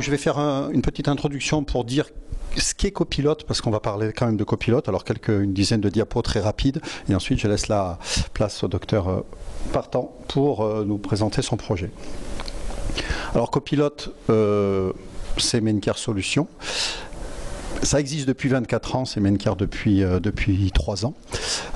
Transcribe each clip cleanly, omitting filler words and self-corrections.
je vais faire une petite introduction pour dire ce qu'est copilote, parce qu'on va parler quand même de copilote, alors une dizaine de diapos très rapides, et ensuite je laisse la place au docteur Partant pour nous présenter son projet. Alors copilote, c'est Maincare Solutions. Ça existe depuis 24 ans, c'est Maincare depuis 3 ans.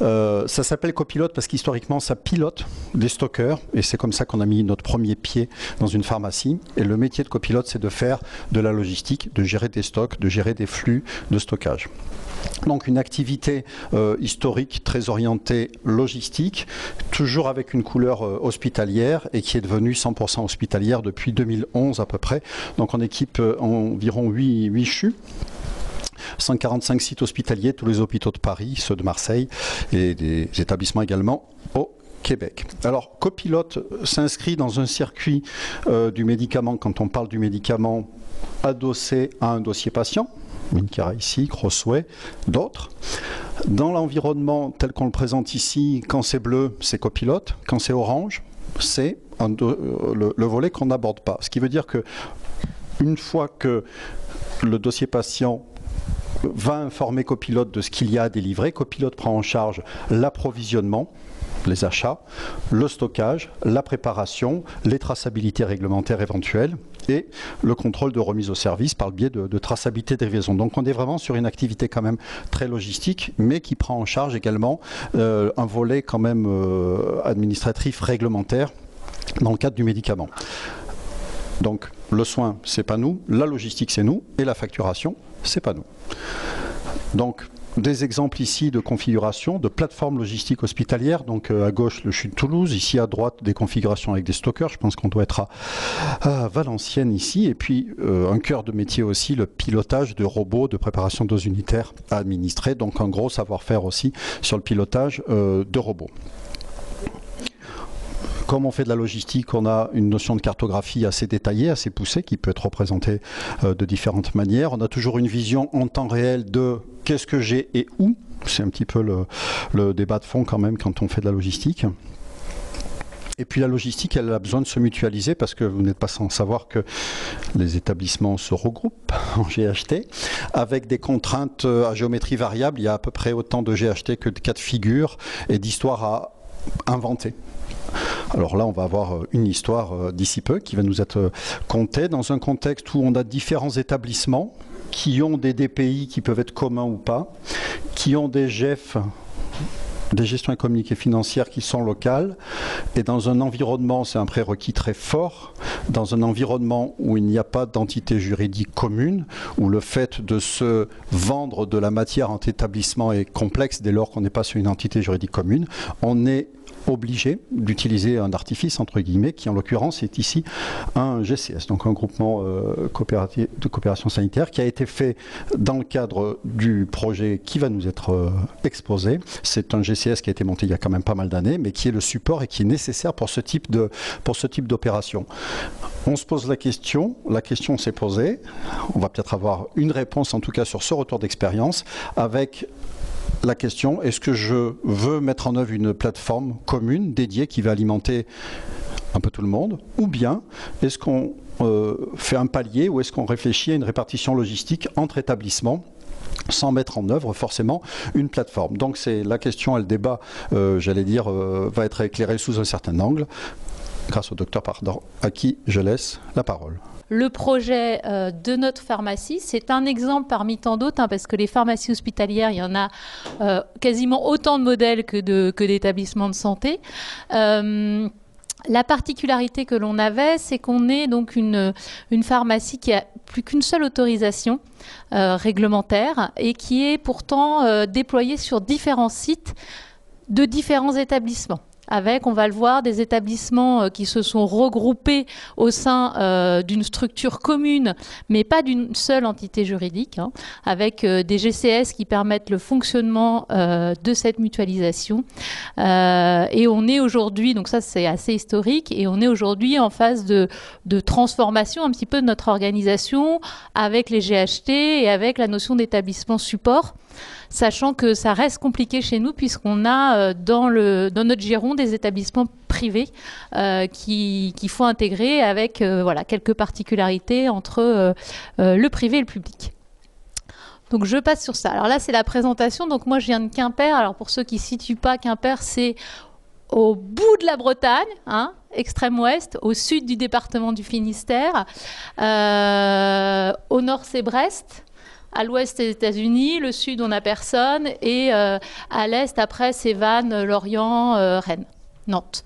Ça s'appelle copilote parce qu'historiquement, ça pilote des stockeurs, et c'est comme ça qu'on a mis notre premier pied dans une pharmacie. Et le métier de copilote, c'est de faire de la logistique, de gérer des stocks, de gérer des flux de stockage. Donc une activité historique très orientée logistique, toujours avec une couleur hospitalière, et qui est devenue 100% hospitalière depuis 2011 à peu près. Donc on équipe environ 8 CHU. 145 sites hospitaliers, tous les hôpitaux de Paris, ceux de Marseille et des établissements également au Québec. Alors, copilote s'inscrit dans un circuit du médicament, quand on parle du médicament, adossé à un dossier patient, Maincare ici, Crossway, d'autres. Dans l'environnement tel qu'on le présente ici, quand c'est bleu, c'est copilote, quand c'est orange, c'est le volet qu'on n'aborde pas. Ce qui veut dire que une fois que le dossier patient va informer copilote de ce qu'il y a à délivrer, copilote prend en charge l'approvisionnement, les achats, le stockage, la préparation, les traçabilités réglementaires éventuelles et le contrôle de remise au service par le biais de traçabilité des livraisons. Donc on est vraiment sur une activité quand même très logistique, mais qui prend en charge également un volet quand même administratif réglementaire dans le cadre du médicament. Donc le soin, c'est pas nous, la logistique, c'est nous, et la facturation, c'est pas nous. Donc des exemples ici de configuration de plateforme logistique hospitalière. Donc à gauche le CHU de Toulouse, ici à droite des configurations avec des stockeurs. Je pense qu'on doit être à Valenciennes ici. Et puis un cœur de métier aussi, le pilotage de robots de préparation de doses unitaires à administrer. Donc un gros savoir-faire aussi sur le pilotage de robots. Comme on fait de la logistique, on a une notion de cartographie assez détaillée, assez poussée, qui peut être représentée de différentes manières. On a toujours une vision en temps réel de qu'est-ce que j'ai et où. C'est un petit peu le débat de fond quand même quand on fait de la logistique. Et puis la logistique, elle a besoin de se mutualiser parce que vous n'êtes pas sans savoir que les établissements se regroupent en GHT avec des contraintes à géométrie variable. Il y a à peu près autant de GHT que de cas de figure et d'histoires à inventer. Alors là, on va avoir une histoire d'ici peu qui va nous être contée dans un contexte où on a différents établissements qui ont des DPI qui peuvent être communs ou pas, qui ont des GEF, des gestions économiques et financières qui sont locales, et dans un environnement, c'est un prérequis très fort, dans un environnement où il n'y a pas d'entité juridique commune, où le fait de se vendre de la matière entre établissements est complexe dès lors qu'on n'est pas sur une entité juridique commune, on est obligé d'utiliser un artifice, entre guillemets, qui en l'occurrence est ici un GCS, donc un groupement de coopération sanitaire, qui a été fait dans le cadre du projet qui va nous être exposé. C'est un GCS qui a été monté il y a quand même pas mal d'années, mais qui est le support et qui est nécessaire pour ce type d'opération. On se pose la question s'est posée, on va peut-être avoir une réponse en tout cas sur ce retour d'expérience, avec la question, est-ce que je veux mettre en œuvre une plateforme commune, dédiée, qui va alimenter un peu tout le monde, ou bien est-ce qu'on fait un palier, ou est-ce qu'on réfléchit à une répartition logistique entre établissements sans mettre en œuvre forcément une plateforme. Donc c'est la question et le débat, j'allais dire, va être éclairé sous un certain angle, grâce au docteur Pardant, à qui je laisse la parole. Le projet de notre pharmacie, c'est un exemple parmi tant d'autres, parce que les pharmacies hospitalières, il y en a quasiment autant de modèles que d'établissements de santé. La particularité que l'on avait, c'est qu'on est donc une pharmacie qui a plus qu'une seule autorisation réglementaire et qui est pourtant déployée sur différents sites de différents établissements. Avec, on va le voir, des établissements qui se sont regroupés au sein d'une structure commune, mais pas d'une seule entité juridique, avec des GCS qui permettent le fonctionnement de cette mutualisation. Et on est aujourd'hui, donc ça c'est assez historique, et on est aujourd'hui en phase de transformation un petit peu de notre organisation avec les GHT et avec la notion d'établissement support. sachant que ça reste compliqué chez nous puisqu'on a dans notre giron des établissements privés qu'il faut intégrer avec voilà, quelques particularités entre le privé et le public. Donc je passe sur ça. Alors là, c'est la présentation. Donc moi, je viens de Quimper. Alors pour ceux qui ne situent pas, Quimper, c'est au bout de la Bretagne, hein, extrême ouest, au sud du département du Finistère. Au nord, c'est Brest. À l'ouest, des États-Unis. Le sud, on n'a personne. Et à l'est, après, c'est Vannes, Lorient, Rennes, Nantes.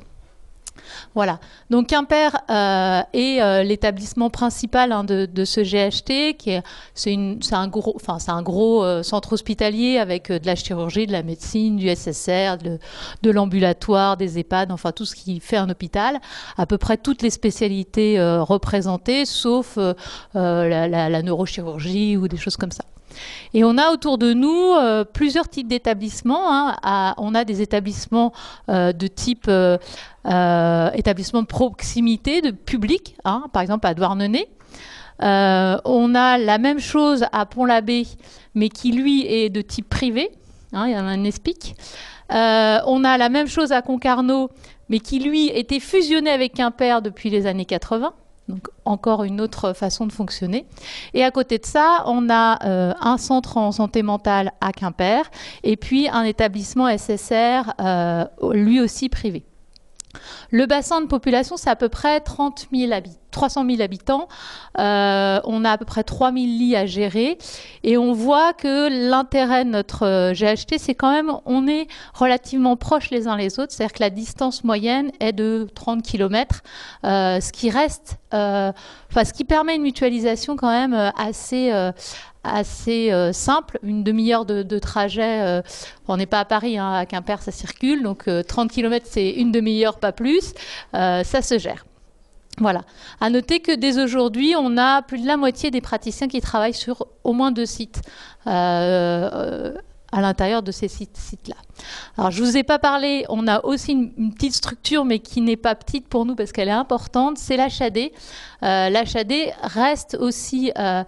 Voilà. Donc Quimper est l'établissement principal hein, de ce GHT, c'est un gros centre hospitalier avec de la chirurgie, de la médecine, du SSR, de l'ambulatoire, des EHPAD, enfin tout ce qui fait un hôpital. À peu près toutes les spécialités représentées, sauf la neurochirurgie ou des choses comme ça. Et on a autour de nous plusieurs types d'établissements. Hein. On a des établissements de type établissement de proximité, de public, hein, par exemple à Douarnenez. On a la même chose à Pont-l'Abbé, mais qui lui est de type privé. Hein, il y en a un ESPIC. On a la même chose à Concarneau, mais qui lui était fusionné avec Quimper depuis les années 80. Donc encore une autre façon de fonctionner. Et à côté de ça, on a un centre en santé mentale à Quimper et puis un établissement SSR, lui aussi privé. Le bassin de population, c'est à peu près 300 000 habitants. On a à peu près 3 000 lits à gérer. Et on voit que l'intérêt de notre GHT, c'est quand même, on est relativement proches les uns les autres. C'est-à-dire que la distance moyenne est de 30 km, ce qui permet une mutualisation quand même assez simple, une demi-heure de trajet. On n'est pas à Paris, hein, à Quimper, ça circule. Donc 30 km, c'est une demi-heure, pas plus. Ça se gère. Voilà. À noter que dès aujourd'hui, on a plus de la moitié des praticiens qui travaillent sur au moins 2 sites. À l'intérieur de ces sites-là. Alors, je ne vous ai pas parlé, on a aussi une petite structure, mais qui n'est pas petite pour nous parce qu'elle est importante, c'est l'HAD. L'HAD reste aussi un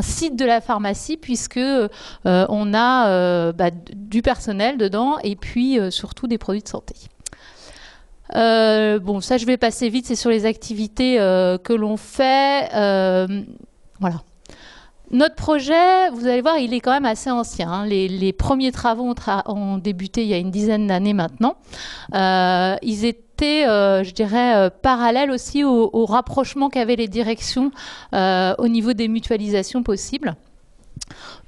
site de la pharmacie puisque on a du personnel dedans et puis surtout des produits de santé. Bon, ça, je vais passer vite, c'est sur les activités que l'on fait. Voilà. Notre projet, vous allez voir, il est quand même assez ancien. Hein. Les premiers travaux ont débuté il y a une dizaine d'années maintenant. Ils étaient, je dirais, parallèles aussi au rapprochement qu'avaient les directions au niveau des mutualisations possibles.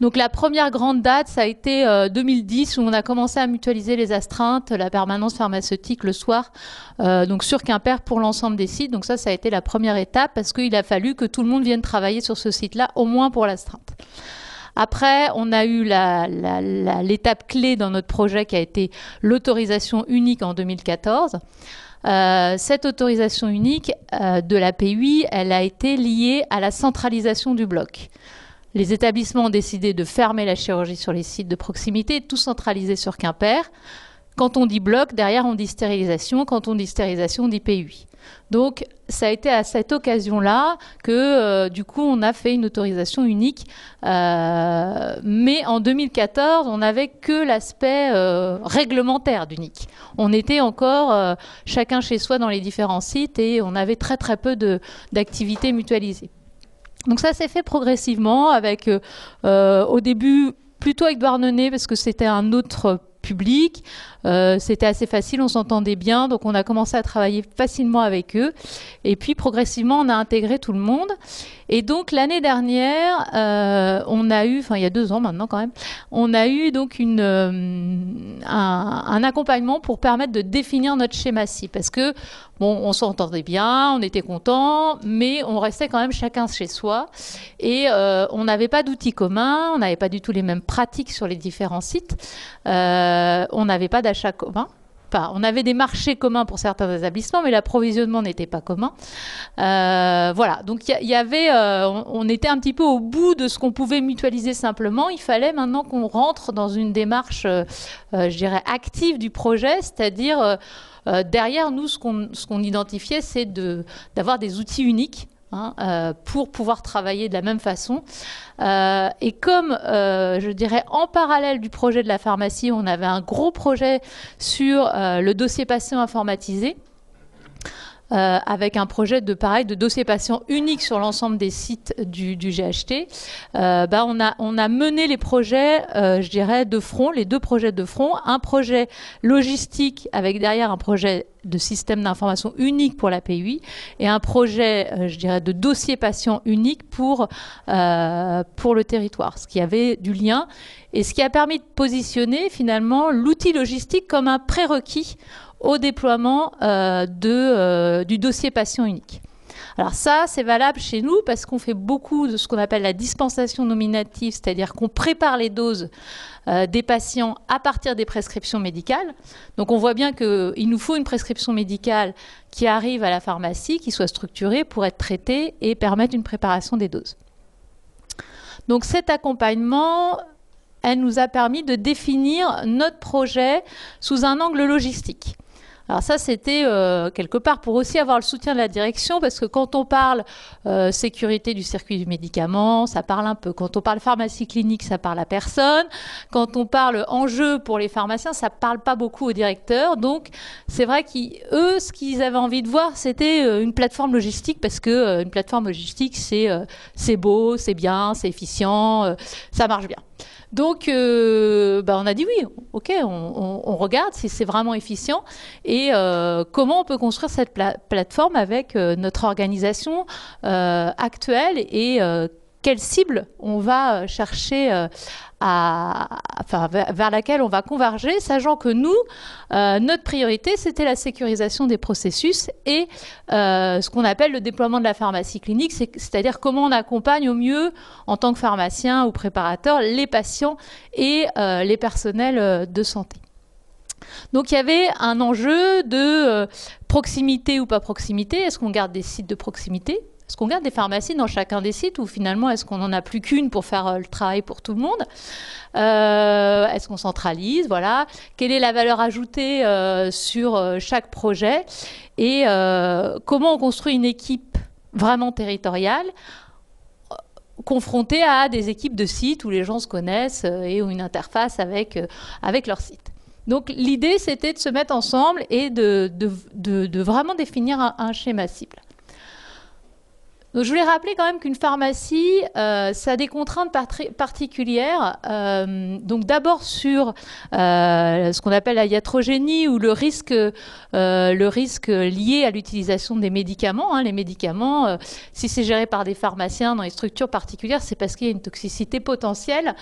Donc la première grande date, ça a été 2010 où on a commencé à mutualiser les astreintes, la permanence pharmaceutique le soir, donc sur Quimper pour l'ensemble des sites. Donc ça a été la première étape parce qu'il a fallu que tout le monde vienne travailler sur ce site-là, au moins pour l'astreinte. Après, on a eu l'étape clé dans notre projet qui a été l'autorisation unique en 2014. Cette autorisation unique de la PUI, elle a été liée à la centralisation du bloc. Les établissements ont décidé de fermer la chirurgie sur les sites de proximité et de tout centraliser sur Quimper. Quand on dit bloc, derrière on dit stérilisation. Quand on dit stérilisation, on dit PUI. Donc ça a été à cette occasion-là que du coup on a fait une autorisation unique. Mais en 2014, on n'avait que l'aspect réglementaire d'unique. On était encore chacun chez soi dans les différents sites et on avait très très peu d'activités mutualisées. Donc ça s'est fait progressivement avec, au début, plutôt avec Douarnenez parce que c'était un autre public. C'était assez facile, on s'entendait bien, donc on a commencé à travailler facilement avec eux. Et puis progressivement, on a intégré tout le monde. Et donc l'année dernière, on a eu, enfin il y a 2 ans maintenant quand même, on a eu donc un accompagnement pour permettre de définir notre schéma CI. Parce que bon, on s'entendait bien, on était contents, mais on restait quand même chacun chez soi. Et on n'avait pas d'outils communs, on n'avait pas du tout les mêmes pratiques sur les différents sites. On n'avait pas d'achat commun. Enfin, on avait des marchés communs pour certains établissements, mais l'approvisionnement n'était pas commun. Voilà, donc il y avait, on était un petit peu au bout de ce qu'on pouvait mutualiser simplement. Il fallait maintenant qu'on rentre dans une démarche, je dirais, active du projet, c'est-à-dire derrière nous, ce qu'on identifiait, c'est d'avoir des outils uniques. pour pouvoir travailler de la même façon. Et comme, je dirais, en parallèle du projet de la pharmacie, on avait un gros projet sur le dossier patient informatisé, avec un projet de dossier patient unique sur l'ensemble des sites du GHT, on a mené les projets, je dirais, de front, les deux projets de front, un projet logistique avec derrière un projet de système d'information unique pour la PUI et un projet, je dirais, de dossier patient unique pour le territoire, ce qui avait du lien et ce qui a permis de positionner finalement l'outil logistique comme un prérequis au déploiement du dossier patient unique. Alors ça, c'est valable chez nous parce qu'on fait beaucoup de ce qu'on appelle la dispensation nominative, c'est-à-dire qu'on prépare les doses des patients à partir des prescriptions médicales. Donc on voit bien qu'il nous faut une prescription médicale qui arrive à la pharmacie, qui soit structurée pour être traitée et permettre une préparation des doses. Donc cet accompagnement, elle nous a permis de définir notre projet sous un angle logistique. Alors ça, c'était quelque part pour aussi avoir le soutien de la direction, parce que quand on parle sécurité du circuit du médicament, ça parle un peu. Quand on parle pharmacie clinique, ça parle à personne. Quand on parle enjeu pour les pharmaciens, ça parle pas beaucoup aux directeurs. Donc c'est vrai qu'eux, ce qu'ils avaient envie de voir, c'était une plateforme logistique, parce que une plateforme logistique, c'est beau, c'est bien, c'est efficient, ça marche bien. Donc, on a dit oui, ok, on regarde si c'est vraiment efficient et comment on peut construire cette plateforme avec notre organisation actuelle et quelle cible on va chercher vers laquelle on va converger, sachant que nous, notre priorité, c'était la sécurisation des processus et ce qu'on appelle le déploiement de la pharmacie clinique, c'est-à-dire comment on accompagne au mieux, en tant que pharmacien ou préparateur, les patients et les personnels de santé. Donc il y avait un enjeu de proximité ou pas proximité. Est-ce qu'on garde des sites de proximité ? Est-ce qu'on garde des pharmacies dans chacun des sites ou finalement est-ce qu'on n'en a plus qu'une pour faire le travail pour tout le monde ? Est-ce qu'on centralise ? Voilà. Quelle est la valeur ajoutée sur chaque projet ? Et comment on construit une équipe vraiment territoriale confrontée à des équipes de sites où les gens se connaissent et ont une interface avec leur site. Donc l'idée, c'était de se mettre ensemble et de vraiment définir un schéma cible. Donc, je voulais rappeler quand même qu'une pharmacie, ça a des contraintes particulières. Donc d'abord sur ce qu'on appelle la iatrogénie ou le risque lié à l'utilisation des médicaments. Les médicaments, si c'est géré par des pharmaciens dans les structures particulières, c'est parce qu'il y a une toxicité potentielle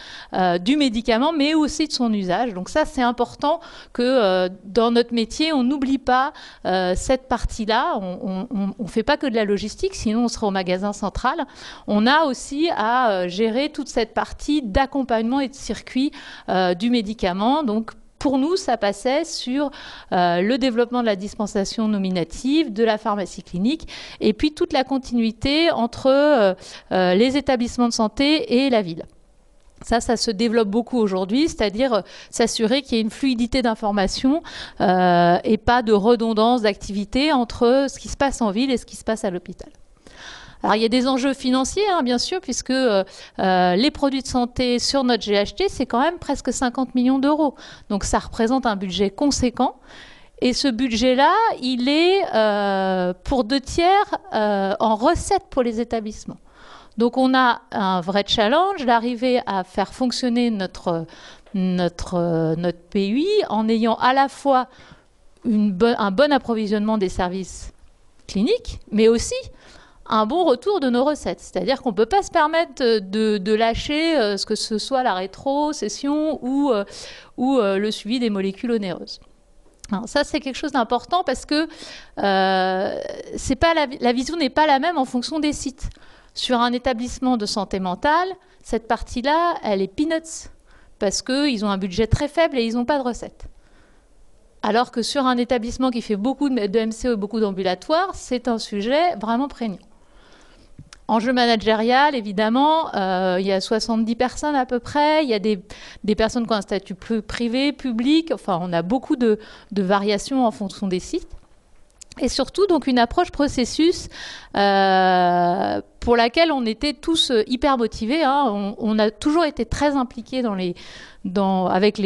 du médicament, mais aussi de son usage. Donc ça, c'est important que dans notre métier, on n'oublie pas cette partie-là. On ne fait pas que de la logistique, sinon on sera au magasin central. On a aussi à gérer toute cette partie d'accompagnement et de circuit du médicament. Donc, pour nous, ça passait sur le développement de la dispensation nominative, de la pharmacie clinique, et puis toute la continuité entre les établissements de santé et la ville. Ça se développe beaucoup aujourd'hui, c'est-à-dire s'assurer qu'il y ait une fluidité d'information et pas de redondance d'activité entre ce qui se passe en ville et ce qui se passe à l'hôpital. Alors, il y a des enjeux financiers, bien sûr, puisque les produits de santé sur notre GHT, c'est quand même presque 50 millions d'euros. Donc, ça représente un budget conséquent. Et ce budget-là, il est pour 2/3 en recettes pour les établissements. Donc, on a un vrai challenge d'arriver à faire fonctionner notre PUI en ayant à la fois un bon approvisionnement des services cliniques, mais aussi un bon retour de nos recettes. C'est-à-dire qu'on ne peut pas se permettre de lâcher ce que ce soit la rétrocession ou le suivi des molécules onéreuses. Alors ça, c'est quelque chose d'important parce que c'est pas la vision n'est pas la même en fonction des sites. Sur un établissement de santé mentale, cette partie-là, elle est peanuts parce qu'ils ont un budget très faible et ils n'ont pas de recettes. Alors que sur un établissement qui fait beaucoup de MCO et beaucoup d'ambulatoires, c'est un sujet vraiment prégnant. Enjeu managérial, évidemment, il y a 70 personnes à peu près, il y a des personnes qui ont un statut privé, public, enfin on a beaucoup de variations en fonction des sites. Et surtout, donc, une approche processus pour laquelle on était tous hyper motivés. Hein. On a toujours été très impliqués avec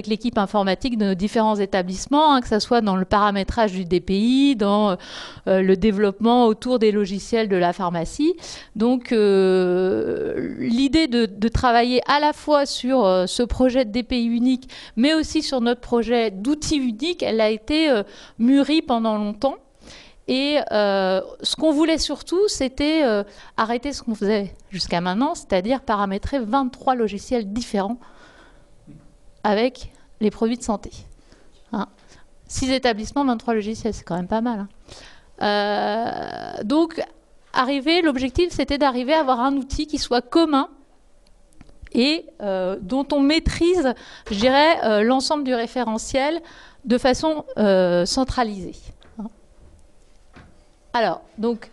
l'équipe informatique de nos différents établissements, hein, que ce soit dans le paramétrage du DPI, dans le développement autour des logiciels de la pharmacie. Donc, l'idée de travailler à la fois sur ce projet de DPI unique, mais aussi sur notre projet d'outils uniques, elle a été mûrie pendant longtemps. Et ce qu'on voulait surtout, c'était arrêter ce qu'on faisait jusqu'à maintenant, c'est-à-dire paramétrer 23 logiciels différents avec les produits de santé. Hein. 6 établissements, 23 logiciels, c'est quand même pas mal. Hein. Donc, l'objectif, c'était d'arriver à avoir un outil qui soit commun et dont on maîtrise, je dirais, l'ensemble du référentiel de façon centralisée. Alors, donc,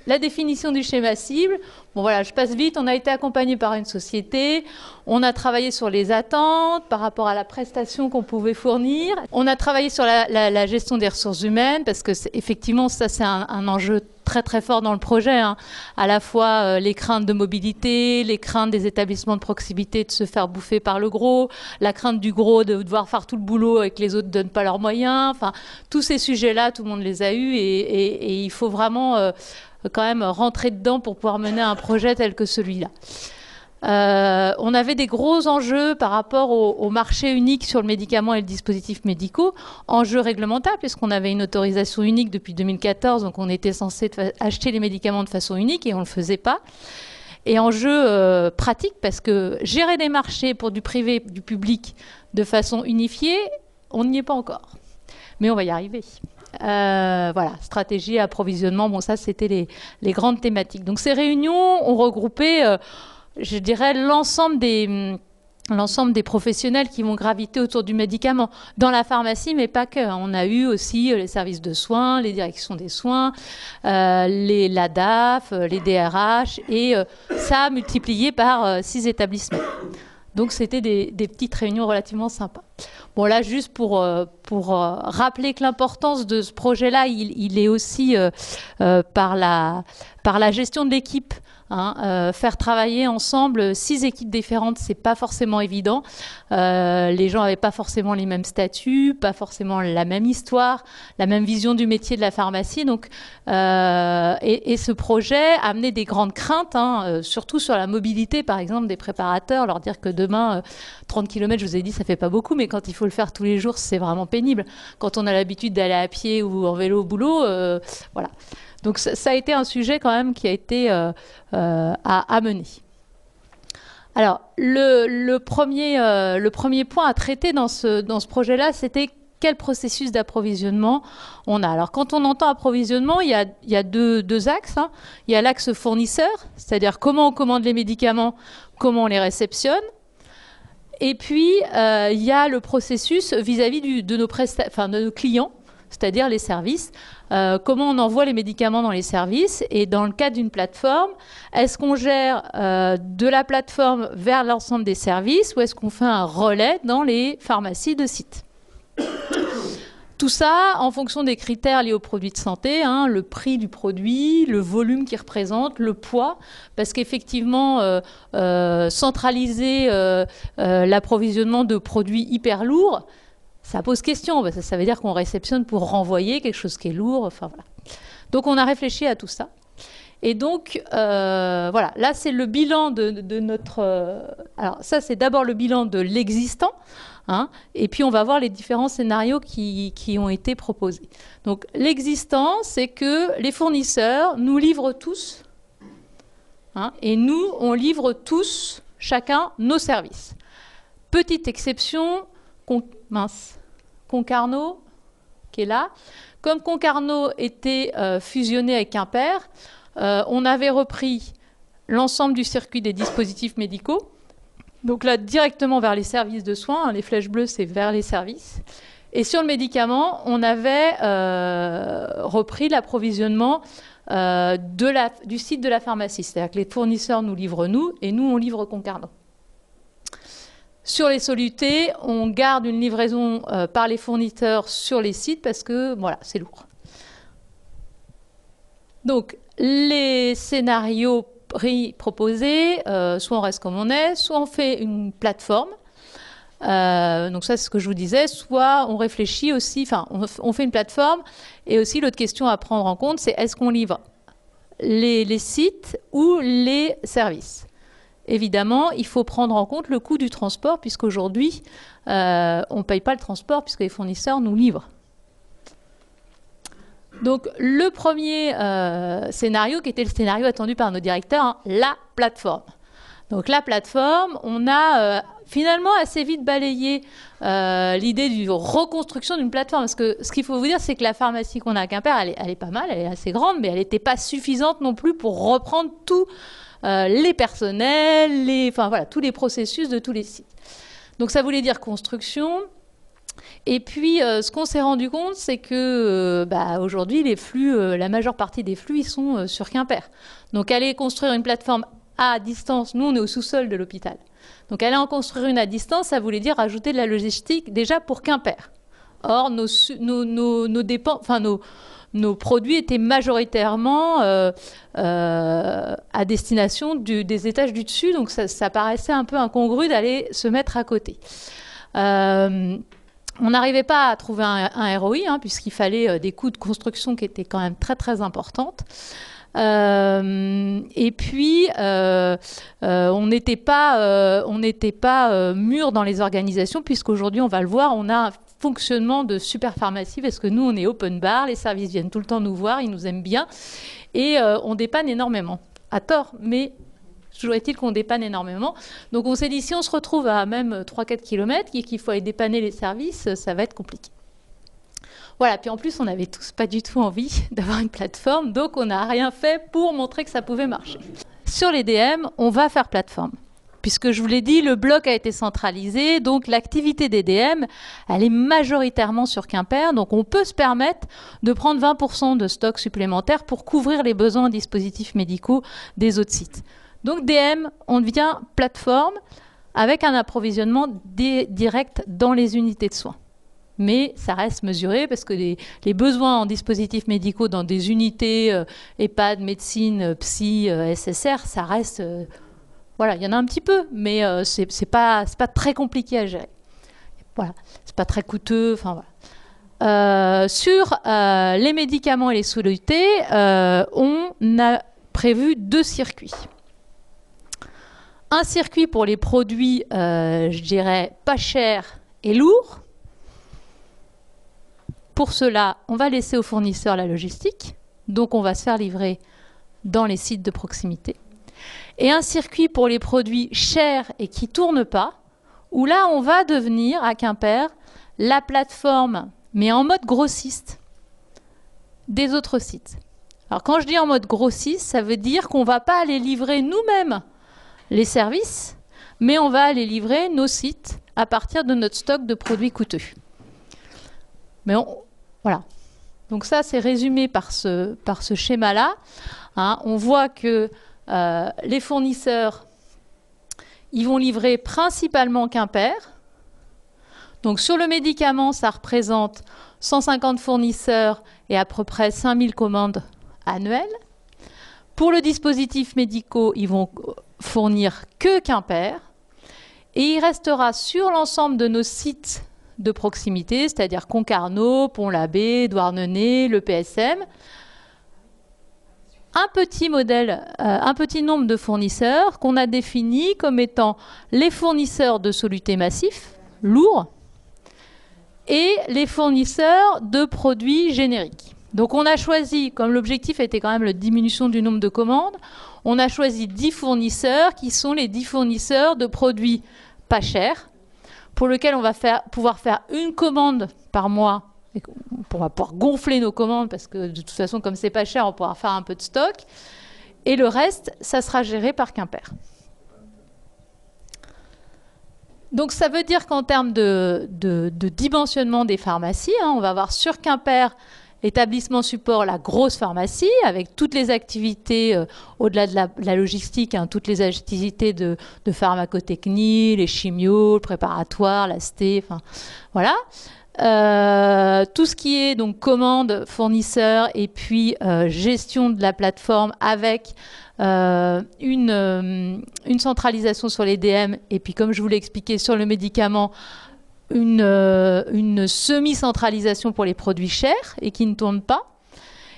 la définition du schéma cible. Bon, voilà, je passe vite. On a été accompagné par une société. On a travaillé sur les attentes par rapport à la prestation qu'on pouvait fournir. On a travaillé sur la gestion des ressources humaines parce que, effectivement, ça, c'est un enjeu très, très fort dans le projet. Hein. À la fois les craintes de mobilité, les craintes des établissements de proximité de se faire bouffer par le gros, la crainte du gros de devoir faire tout le boulot et que les autres ne donnent pas leurs moyens. Enfin, tous ces sujets-là, tout le monde les a eus et il faut vraiment quand même rentrer dedans pour pouvoir mener un projet tel que celui-là. On avait des gros enjeux par rapport au marché unique sur le médicament et le dispositif médicaux, enjeux réglementaires puisqu'on avait une autorisation unique depuis 2014, donc on était censé acheter les médicaments de façon unique et on ne le faisait pas. Et enjeux pratiques parce que gérer des marchés pour du privé, du public de façon unifiée, on n'y est pas encore. Mais on va y arriver. Voilà, stratégie, approvisionnement, bon ça c'était les grandes thématiques. Donc ces réunions ont regroupé, je dirais, l'ensemble des professionnels qui vont graviter autour du médicament, dans la pharmacie, mais pas que. On a eu aussi les services de soins, les directions des soins, la DAF, les DRH, et ça a multiplié par 6 établissements. Donc c'était des petites réunions relativement sympas. Bon là, juste pour rappeler que l'importance de ce projet-là, il est aussi par la gestion de l'équipe. Hein, faire travailler ensemble 6 équipes différentes, c'est pas forcément évident. Les gens n'avaient pas forcément les mêmes statuts, pas forcément la même histoire, la même vision du métier de la pharmacie. Donc, et ce projet a amené des grandes craintes, hein, surtout sur la mobilité, par exemple, des préparateurs. Leur dire que demain, 30 km, je vous ai dit, ça fait pas beaucoup, mais quand il faut le faire tous les jours, c'est vraiment pénible. Quand on a l'habitude d'aller à pied ou en vélo au boulot, voilà. Donc ça a été un sujet quand même qui a été à mener. Alors le premier point à traiter dans ce projet-là, c'était quel processus d'approvisionnement on a. Alors quand on entend approvisionnement, il y a deux axes. Hein. Il y a l'axe fournisseur, c'est-à-dire comment on commande les médicaments, comment on les réceptionne. Et puis il y a le processus vis-à-vis de nos clients, c'est-à-dire les services. Comment on envoie les médicaments dans les services. Et dans le cadre d'une plateforme, est-ce qu'on gère de la plateforme vers l'ensemble des services ou est-ce qu'on fait un relais dans les pharmacies de site? Tout ça en fonction des critères liés aux produits de santé, hein, le prix du produit, le volume qu'il représente, le poids, parce qu'effectivement, centraliser l'approvisionnement de produits hyper lourds, ça pose question, parce que ça veut dire qu'on réceptionne pour renvoyer quelque chose qui est lourd. Enfin, voilà. Donc on a réfléchi à tout ça. Et donc, voilà, là c'est le bilan de notre... alors ça c'est d'abord le bilan de l'existant, hein, et puis on va voir les différents scénarios qui ont été proposés. Donc l'existant, c'est que les fournisseurs nous livrent tous, hein, et nous, on livre tous, chacun, nos services. Petite exception... Concarneau, qui est là. Comme Concarneau était fusionné avec Quimper, on avait repris l'ensemble du circuit des dispositifs médicaux. Donc là, directement vers les services de soins. Hein, les flèches bleues, c'est vers les services. Et sur le médicament, on avait repris l'approvisionnement du site de la pharmacie. C'est-à-dire que les fournisseurs nous livrent nous, et nous, on livre Concarneau. Sur les solutés, on garde une livraison par les fournisseurs sur les sites parce que voilà, c'est lourd. Donc, les scénarios proposés, soit on reste comme on est, soit on fait une plateforme. Donc ça, c'est ce que je vous disais. Soit on réfléchit aussi, enfin, on fait une plateforme. Et aussi, l'autre question à prendre en compte, c'est est-ce qu'on livre les sites ou les services? Évidemment, il faut prendre en compte le coût du transport, puisqu'aujourd'hui, on ne paye pas le transport, puisque les fournisseurs nous livrent. Donc, le premier scénario, qui était le scénario attendu par nos directeurs, hein, la plateforme. Donc, la plateforme, on a finalement assez vite balayé l'idée de reconstruction d'une plateforme. Parce que ce qu'il faut vous dire, c'est que la pharmacie qu'on a à Quimper, elle est pas mal, elle est assez grande, mais elle n'était pas suffisante non plus pour reprendre tous les personnels, enfin, voilà, tous les processus de tous les sites. Donc, ça voulait dire construction. Et puis, ce qu'on s'est rendu compte, c'est que aujourd'hui, les flux, la majeure partie des flux, ils sont sur Quimper. Donc, aller construire une plateforme à distance, nous, on est au sous-sol de l'hôpital. Donc, aller en construire une à distance, ça voulait dire ajouter de la logistique déjà pour Quimper. Or, nos produits étaient majoritairement à destination des étages du dessus, donc ça paraissait un peu incongru d'aller se mettre à côté. On n'arrivait pas à trouver un ROI, hein, puisqu'il fallait des coûts de construction qui étaient quand même très très importantes. Et puis, on n'était pas mûr dans les organisations, puisqu'aujourd'hui, on va le voir, on a un fonctionnement de super pharmacie, parce que nous, on est open bar, les services viennent tout le temps nous voir, ils nous aiment bien, et on dépanne énormément. À tort, mais toujours est-il qu'on dépanne énormément. Donc on s'est dit, si on se retrouve à même 3-4 km et qu'il faut aller dépanner les services, ça va être compliqué. Voilà, puis en plus, on n'avait tous pas du tout envie d'avoir une plateforme, donc on n'a rien fait pour montrer que ça pouvait marcher. Sur les DM, on va faire plateforme. Puisque je vous l'ai dit, le bloc a été centralisé, donc l'activité des DM, elle est majoritairement sur Quimper, donc on peut se permettre de prendre 20% de stock supplémentaire pour couvrir les besoins en dispositifs médicaux des autres sites. Donc DM, on devient plateforme avec un approvisionnement direct dans les unités de soins. Mais ça reste mesuré parce que les besoins en dispositifs médicaux dans des unités EHPAD, médecine, psy, SSR, ça reste... voilà, il y en a un petit peu, mais c'est pas très compliqué à gérer. Voilà, c'est pas très coûteux, enfin voilà. Sur les médicaments et les solutés, on a prévu 2 circuits. Un circuit pour les produits, je dirais, pas chers et lourds. Pour cela, on va laisser aux fournisseurs la logistique. Donc, on va se faire livrer dans les sites de proximité. Et un circuit pour les produits chers et qui ne tournent pas, où là, on va devenir, à Quimper, la plateforme, mais en mode grossiste, des autres sites. Alors, quand je dis en mode grossiste, ça veut dire qu'on ne va pas aller livrer nous-mêmes les services, mais on va aller livrer nos sites à partir de notre stock de produits coûteux. Mais voilà. Donc ça, c'est résumé par ce schéma-là. Hein. On voit que les fournisseurs, ils vont livrer principalement Quimper. Donc sur le médicament, ça représente 150 fournisseurs et à peu près 5000 commandes annuelles. Pour le dispositif médical, ils vont fournir que Quimper. Et il restera sur l'ensemble de nos sites de proximité, c'est-à-dire Concarneau, Pont-l'Abbé, Douarnenez, le PSM, un petit nombre de fournisseurs qu'on a définis comme étant les fournisseurs de solutés massifs, lourds, et les fournisseurs de produits génériques. Donc on a choisi, comme l'objectif était quand même la diminution du nombre de commandes, on a choisi 10 fournisseurs qui sont les 10 fournisseurs de produits pas chers, pour lequel on va pouvoir faire une commande par mois. On va pouvoir gonfler nos commandes parce que de toute façon, comme c'est pas cher, on pourra faire un peu de stock. Et le reste, ça sera géré par Quimper. Donc ça veut dire qu'en termes de dimensionnement des pharmacies, hein, on va avoir sur Quimper l'établissement support, la grosse pharmacie, avec toutes les activités, au-delà de la logistique, hein, toutes les activités de pharmacotechnie, les chimios, le préparatoire, la sté, enfin voilà. Tout ce qui est donc commande fournisseur et puis gestion de la plateforme avec une centralisation sur les DM et puis comme je vous l'ai expliqué sur le médicament, une semi-centralisation pour les produits chers et qui ne tournent pas.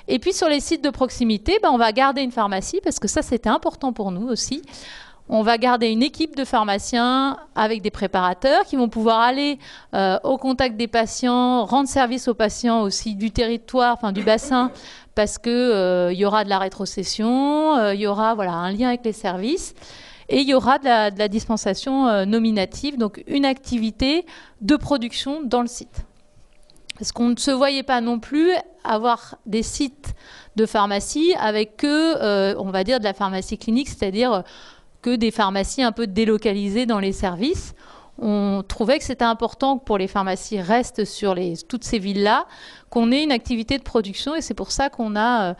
Et puis sur les sites de proximité, on va garder une pharmacie parce que ça c'était important pour nous aussi. On va garder une équipe de pharmaciens avec des préparateurs qui vont pouvoir aller au contact des patients, rendre service aux patients aussi du territoire, enfin du bassin, parce que y aura de la rétrocession, il y aura un lien avec les services et il y aura de la dispensation nominative, donc une activité de production dans le site. Parce qu'on ne se voyait pas non plus avoir des sites de pharmacie avec que, on va dire, de la pharmacie clinique, c'est-à-dire que des pharmacies un peu délocalisées dans les services. On trouvait que c'était important que pour les pharmacies restent sur toutes ces villes-là, qu'on ait une activité de production et c'est pour ça qu'on a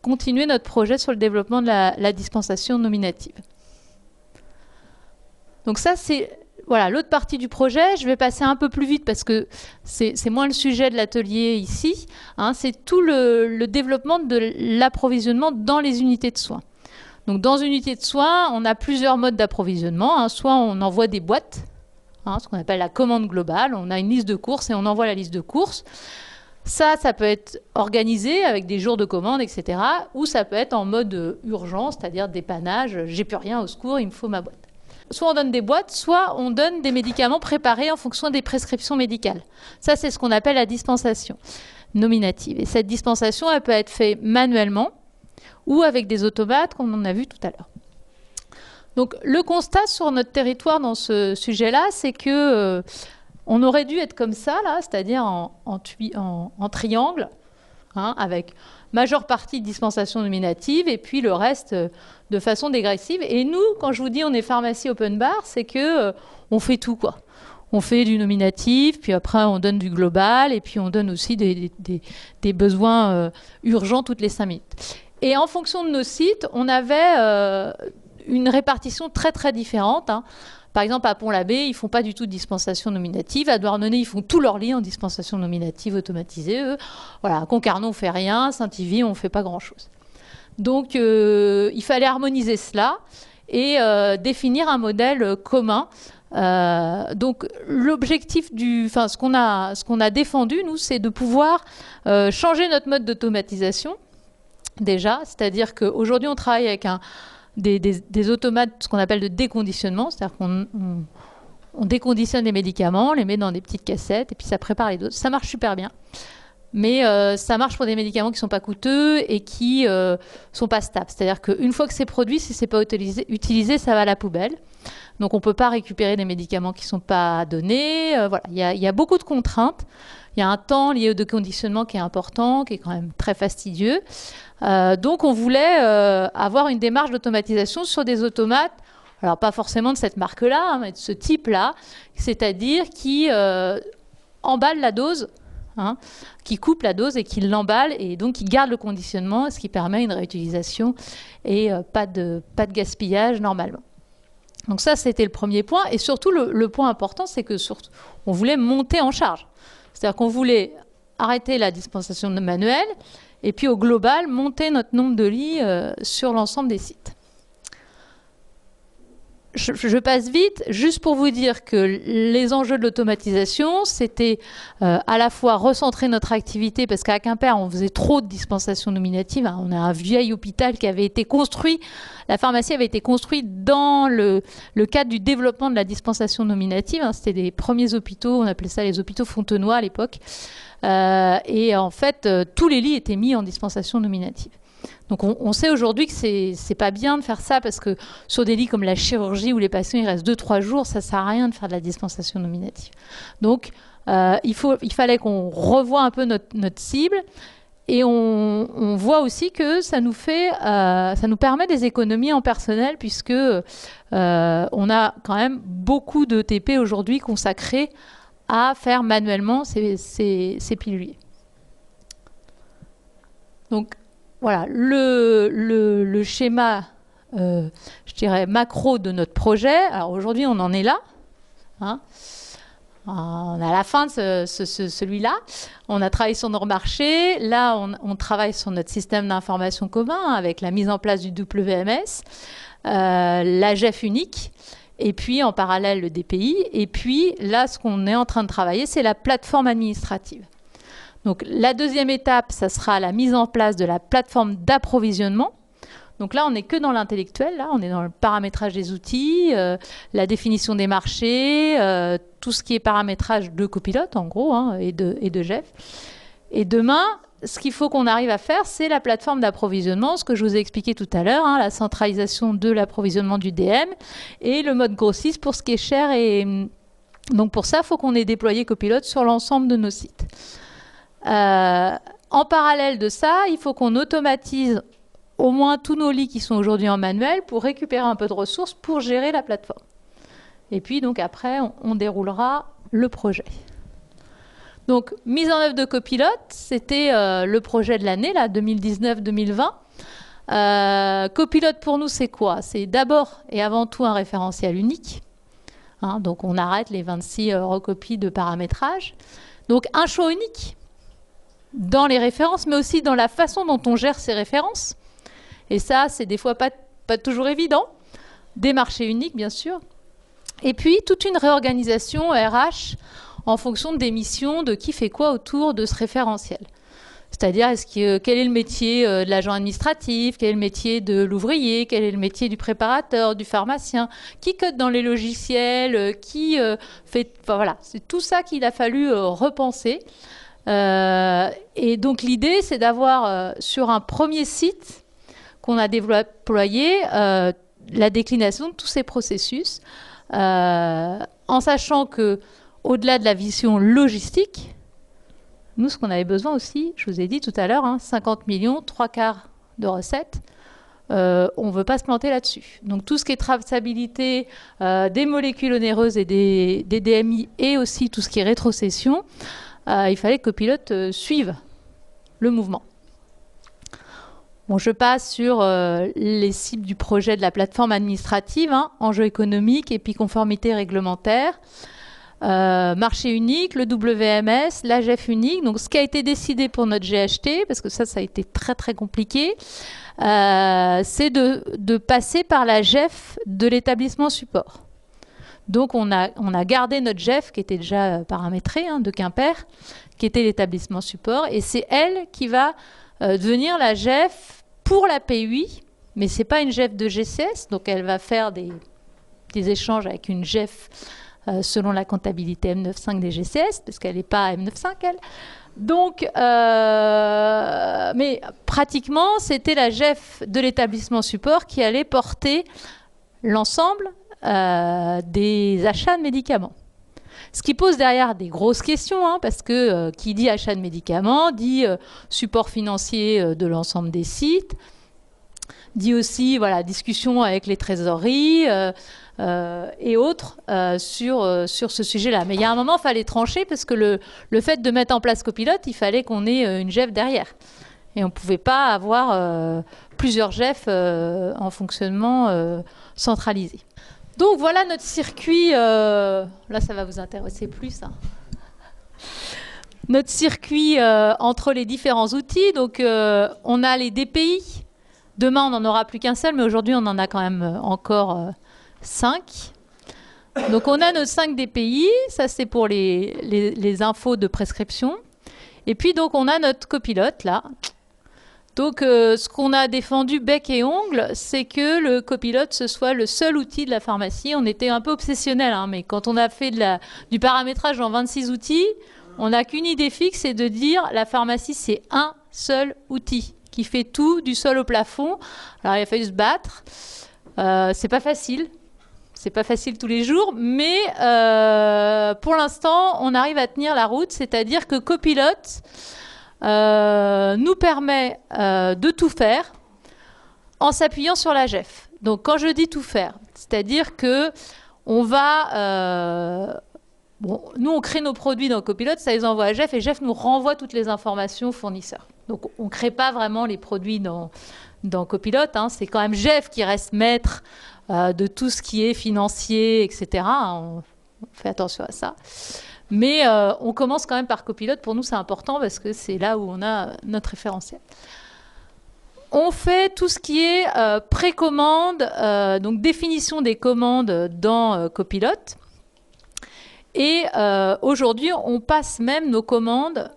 continué notre projet sur le développement de la dispensation nominative. Donc ça, c'est l'autre partie du projet. Je vais passer un peu plus vite parce que c'est moins le sujet de l'atelier ici. C'est tout le développement de l'approvisionnement dans les unités de soins. Donc, dans une unité de soins, on a plusieurs modes d'approvisionnement. Soit on envoie des boîtes, ce qu'on appelle la commande globale. On a une liste de courses et on envoie la liste de courses. Ça peut être organisé avec des jours de commande, etc. Ou ça peut être en mode urgent, c'est-à-dire dépannage. J'ai plus rien, au secours, il me faut ma boîte. Soit on donne des boîtes, soit on donne des médicaments préparés en fonction des prescriptions médicales. Ça, c'est ce qu'on appelle la dispensation nominative. Et cette dispensation, elle peut être faite manuellement ou avec des automates, comme on en a vu tout à l'heure. Donc, le constat sur notre territoire dans ce sujet-là, c'est que on aurait dû être comme ça, là, c'est-à-dire en triangle, avec majeure partie de dispensation nominative et puis le reste de façon dégressive. Et nous, quand je vous dis on est pharmacie open bar, c'est que on fait tout, quoi. On fait du nominatif, puis après on donne du global, et puis on donne aussi des besoins urgents toutes les 5 minutes. Et en fonction de nos sites, on avait une répartition très très différente. Par exemple, à Pont-l'Abbé, ils ne font pas du tout de dispensation nominative. À Douarnenez, ils font tous leurs lits en dispensation nominative automatisée. Eux. Voilà, à Concarneau, on ne fait rien. Saint-Yvi, on ne fait pas grand-chose. Donc, il fallait harmoniser cela et définir un modèle commun. Donc, l'objectif ce qu'on a défendu, nous, c'est de pouvoir changer notre mode d'automatisation. Déjà, c'est-à-dire qu'aujourd'hui, on travaille avec des automates, ce qu'on appelle de déconditionnement, c'est-à-dire qu'on déconditionne les médicaments, on les met dans des petites cassettes et puis ça prépare les doses. Ça marche super bien, mais ça marche pour des médicaments qui ne sont pas coûteux et qui ne sont pas stables. C'est-à-dire qu'une fois que c'est produit, si ce n'est pas utilisé, ça va à la poubelle. Donc on ne peut pas récupérer des médicaments qui ne sont pas donnés. Il y a beaucoup de contraintes. Il y a un temps lié au déconditionnement qui est important, qui est quand même très fastidieux. Donc on voulait avoir une démarche d'automatisation sur des automates, alors pas forcément de cette marque-là, mais de ce type-là, c'est-à-dire qui emballe la dose, qui coupe la dose et qui l'emballe, et donc qui garde le conditionnement, ce qui permet une réutilisation et pas de gaspillage normalement. Donc ça, c'était le premier point. Et surtout, le point important, c'est que on voulait monter en charge. C'est-à-dire qu'on voulait arrêter la dispensation manuelle et puis au global, monter notre nombre de lits sur l'ensemble des sites. Je passe vite, juste pour vous dire que les enjeux de l'automatisation, c'était à la fois recentrer notre activité, parce qu'à Quimper, on faisait trop de dispensation nominative. On a un vieil hôpital qui avait été construit, la pharmacie avait été construite dans le cadre du développement de la dispensation nominative. C'était des premiers hôpitaux, on appelait ça les hôpitaux Fontenoy à l'époque. Et en fait, tous les lits étaient mis en dispensation nominative. Donc on sait aujourd'hui que c'est pas bien de faire ça parce que sur des lits comme la chirurgie où les patients ils restent 2-3 jours, ça sert à rien de faire de la dispensation nominative. Donc il fallait qu'on revoie un peu notre cible et on voit aussi que ça nous permet des économies en personnel puisque on a quand même beaucoup de TP aujourd'hui consacrés à faire manuellement ces piluliers. Donc voilà, le schéma, je dirais, macro de notre projet. Alors aujourd'hui, on en est là. On est à la fin de celui-là. On a travaillé sur nos marchés. Là, on travaille sur notre système d'information commun avec la mise en place du WMS, la GEF unique, et puis en parallèle le DPI. Et puis là, ce qu'on est en train de travailler, c'est la plateforme administrative. Donc la deuxième étape, ça sera la mise en place de la plateforme d'approvisionnement. Donc là, on n'est que dans l'intellectuel, là, on est dans le paramétrage des outils, la définition des marchés, tout ce qui est paramétrage de copilote, en gros, hein, et de GEF. Et demain, ce qu'il faut qu'on arrive à faire, c'est la plateforme d'approvisionnement, ce que je vous ai expliqué tout à l'heure, hein, la centralisation de l'approvisionnement du DM et le mode grossiste pour ce qui est cher. Et donc pour ça, il faut qu'on ait déployé copilote sur l'ensemble de nos sites. En parallèle de ça, il faut qu'on automatise au moins tous nos lits qui sont aujourd'hui en manuel pour récupérer un peu de ressources pour gérer la plateforme. Et puis donc après, on déroulera le projet. Donc mise en œuvre de copilote, c'était le projet de l'année, là, 2019-2020. Copilote pour nous, c'est quoi? C'est d'abord et avant tout un référentiel unique. Hein, donc on arrête les 26 recopies de paramétrage. Donc un choix unique dans les références, mais aussi dans la façon dont on gère ces références. Et ça, c'est des fois pas toujours évident. Des marchés uniques, bien sûr. Et puis, toute une réorganisation RH en fonction des missions, de qui fait quoi autour de ce référentiel. C'est-à-dire, quel est le métier de l'agent administratif, quel est le métier de l'ouvrier, quel est le métier du préparateur, du pharmacien, qui code dans les logiciels, qui fait... Enfin, voilà, c'est tout ça qu'il a fallu repenser. Et donc, l'idée, c'est d'avoir sur un premier site qu'on a déployé la déclination de tous ces processus, en sachant que, au-delà de la vision logistique, nous, ce qu'on avait besoin aussi, je vous ai dit tout à l'heure, hein, 50 millions, 3/4 de recettes, on ne veut pas se planter là-dessus. Donc tout ce qui est traçabilité des molécules onéreuses et des DMI et aussi tout ce qui est rétrocession, il fallait que Copilote suive le mouvement. Bon, je passe sur les cibles du projet de la plateforme administrative, hein, enjeux économiques et puis conformité réglementaire, marché unique, le WMS, la GEF unique. Donc ce qui a été décidé pour notre GHT, parce que ça a été très très compliqué, c'est de passer par la GEF de l'établissement support. Donc on a gardé notre GEF qui était déjà paramétrée, hein, de Quimper, qui était l'établissement support, et c'est elle qui va devenir la GEF pour la PUI, mais ce n'est pas une GEF de GCS, donc elle va faire des échanges avec une GEF selon la comptabilité M95 des GCS, parce qu'elle n'est pas M95, elle. Donc, mais pratiquement, c'était la GEF de l'établissement support qui allait porter l'ensemble des achats de médicaments. Ce qui pose derrière des grosses questions, hein, parce que qui dit achat de médicaments, dit support financier de l'ensemble des sites, dit aussi voilà, discussion avec les trésoreries et autres sur ce sujet-là. Mais il y a un moment, il fallait trancher, parce que le fait de mettre en place Copilote, il fallait qu'on ait une GEF derrière. Et on ne pouvait pas avoir plusieurs GEF en fonctionnement centralisé. Donc voilà notre circuit, là ça va vous intéresser plus, hein. Notre circuit entre les différents outils. Donc on a les DPI, demain on n'en aura plus qu'un seul, mais aujourd'hui on en a quand même encore 5. Donc on a nos 5 DPI, ça c'est pour les infos de prescription. Et puis donc on a notre copilote là. Donc, ce qu'on a défendu bec et ongle, c'est que le copilote, ce soit le seul outil de la pharmacie. On était un peu obsessionnel, hein, mais quand on a fait du paramétrage en 26 outils, on n'a qu'une idée fixe, c'est de dire la pharmacie, c'est un seul outil qui fait tout du sol au plafond. Alors, il a fallu se battre. C'est pas facile. C'est pas facile tous les jours, mais pour l'instant, on arrive à tenir la route, c'est-à-dire que copilote nous permet de tout faire en s'appuyant sur la GEF. Donc quand je dis tout faire, c'est-à-dire que on va... nous, on crée nos produits dans Copilote, ça les envoie à GEF, et GEF nous renvoie toutes les informations aux fournisseurs. Donc on ne crée pas vraiment les produits dans Copilote, hein. C'est quand même GEF qui reste maître de tout ce qui est financier, etc. On fait attention à ça. Mais on commence quand même par copilote. Pour nous, c'est important parce que c'est là où on a notre référentiel. On fait tout ce qui est précommande, donc définition des commandes dans copilote. Et aujourd'hui, on passe même nos commandes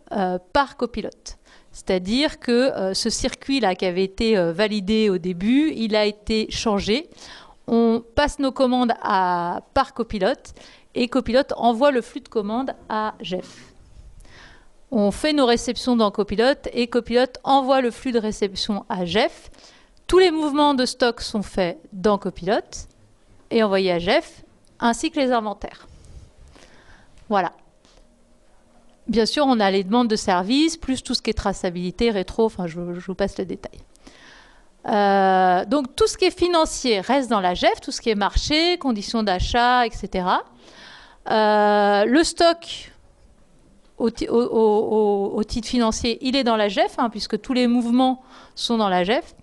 par copilote. C'est-à-dire que ce circuit-là qui avait été validé au début, il a été changé. On passe nos commandes par copilote et copilote envoie le flux de commandes à Jeff. On fait nos réceptions dans copilote et copilote envoie le flux de réception à Jeff. Tous les mouvements de stock sont faits dans copilote et envoyés à Jeff, ainsi que les inventaires. Voilà. Bien sûr, on a les demandes de service, plus tout ce qui est traçabilité, rétro, enfin je vous passe le détail. Donc tout ce qui est financier reste dans la Jeff, tout ce qui est marché, conditions d'achat, etc. Le stock au titre financier, il est dans la Jeff, puisque tous les mouvements sont dans la Jeff.